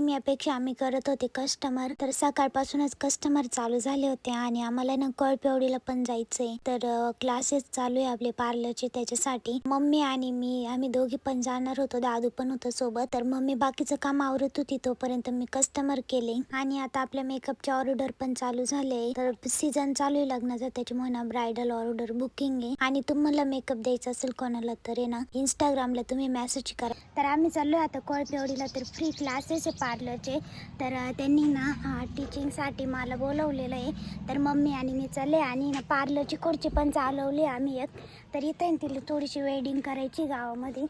नेहमी आम्ही करत होते कस्टमर. तर सकाळपासूनच कस्टमर चालू झाले होते आणि आम्हाला ना कळपेवडीला पण जायचंय. तर क्लासेस चालू आहे आपले पार्लरचे, त्याच्यासाठी मम्मी आणि मी आम्ही दोघी पण जाणार होतो. दादू पण होतो सोबत. तर मम्मी बाकीचं काम आवरत होती, तोपर्यंत मी कस्टमर केले. आणि आता आपल्या मेकअपचे ऑर्डर पण चालू झाले. तर सीझन चालू आहे लग्नाचा, त्याच्यामुळे ना ब्रायडल ऑर्डर बुकिंग आहे. आणि तुम्हाला मेकअप द्यायचा असेल कोणाला तर आहे ना इंस्टाग्रामला तुम्ही मेसेज करा. तर आम्ही चाललो आता कळपेवडीला. तर फ्री क्लासेस आहे पार्लरचे. तर त्यांनी ना टीचिंगसाठी मला बोलवलेलं आहे. तर मम्मी आणि मी चालले आणि ना पार्लरची खुर्ची पण चालवली आम्ही एक. तर इथे तिला थोडीशी वेडिंग करायची गावामध्ये.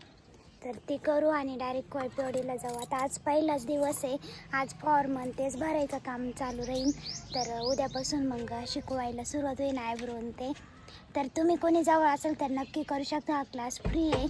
तर ते करू आणि डायरेक्ट कळपेवडीला जाऊ. आता आज पहिलाच दिवस आहे. आज फॉर्म तेच भरायचं काम चालू राहील. तर उद्यापासून मग शिकवायला सुरुवात होईल आयब्रो ते. तर तुम्ही कोणी जवळ असेल तर नक्की करू शकता. हा क्लास फ्री आहे.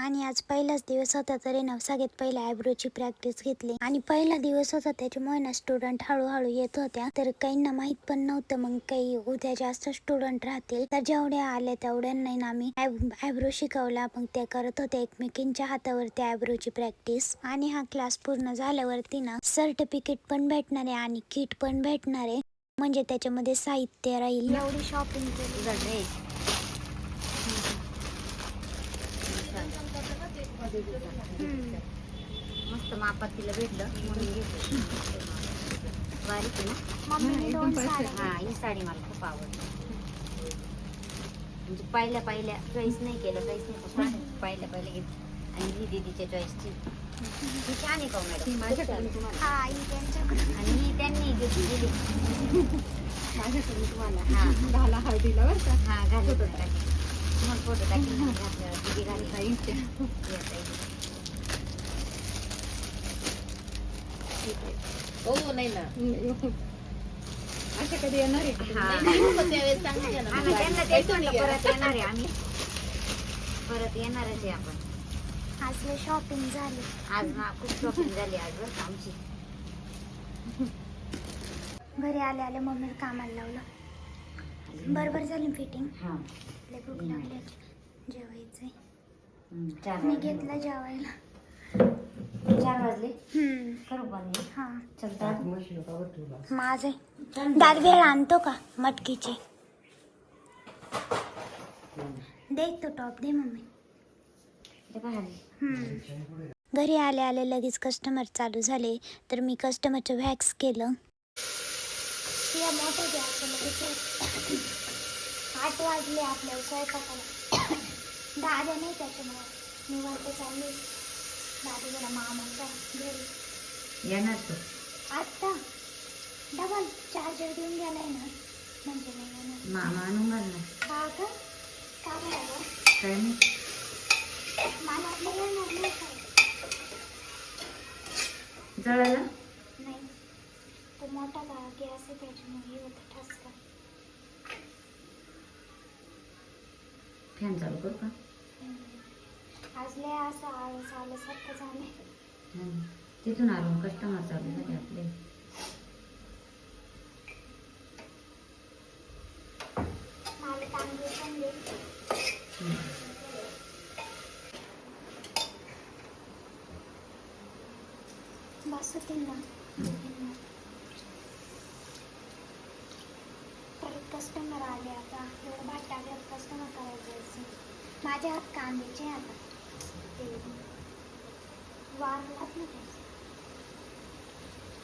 आणि आज पहिलाच दिवस होता तरी सगळ्यात पहिले आयब्रोची प्रॅक्टिस घेतली. आणि पहिला दिवस होता त्याच्यामुळे ना स्टुडंट हळूहळू येत होत्या. तर काहींना माहीत पण नव्हतं, मग काही उद्या जास्त स्टुडंट राहतील. तर जेवढ्या आले तेवढ्यांना ना आम्ही आयब्रो शिकवला. मग ते करत होते एकमेकींच्या हातावरती आयब्रोची प्रॅक्टिस. आणि हा क्लास पूर्ण झाल्यावरती ना सर्टिफिकेट पण भेटणार आहे आणि किट पण भेटणार आहे. म्हणजे त्याच्यामध्ये साहित्य राहील. एवढी शॉपिंग केली. मस्त मापात तिला भेटलं म्हणून घेतलं. बारीक आहे ना. ही साडी मला खूप आवडली. म्हणजे पहिल्या चॉईस नाही केलं, काहीच नाही, फक्त पहिल्या घेतली. आणि ही दीदीच्या चॉईसची ही छान आहे का मॅडम? आणि ही त्यांनी दिली माझ्याकडून तुम्हाला. हा घाला हळदीला बरं का. हा घालत होता मग फोटो टाकली दीदी घाली. हो नाही ना अशा कधी येणार आहे परत येणार आहे आम्ही. परत येणारच आहे आपण. आज शॉपिंग झाली. आज ना खूप शॉपिंग झाली आज बरं का आमची. घरी आले मम्मीला कामाला लावलं. बरोबर झाली फिटिंग. लय भूक लागली, जेवायचंय. मी घेतलं जेवायला. 4 वाजले. करू बंद. हा चलता माझे दाद वेळ आणतो का मटकीची? दे तो टॉप दे मम्मी. घरी आले लगेच कस्टमर चालू झाले. तर मी कस्टमरचं वॅक्स केलं. मोठं गॅस लगेच 8 वाजले आपल्या स्वयंपाकाला. दादा नाही त्याच्यामुळे निवांत चालले. दादा जरा मामाच्या घरी येणार तो आत्ता. डबल चार्जर घेऊन गेलाय ना, म्हणजे नाही येणार. मामा आणून घालणार. हा का? का बरं? काय नाही मला वाटलं येणार नाही काय. जळालं नाही, तो मोठा गॅस आहे त्याच्यामुळे होतं ठसका. फॅन चालू करू का? आज लय असं आल्यासारखं झालंय. तिथून आलो कस्टमर चालू झाले आपले. मला तांदूळ पण दे. बस होतील ना. परत कस्टमर आले. आता एवढं भात टाकल्यात कस्टमर करायचं. माझ्या हात कांद्याचे आता ते वारलात ना.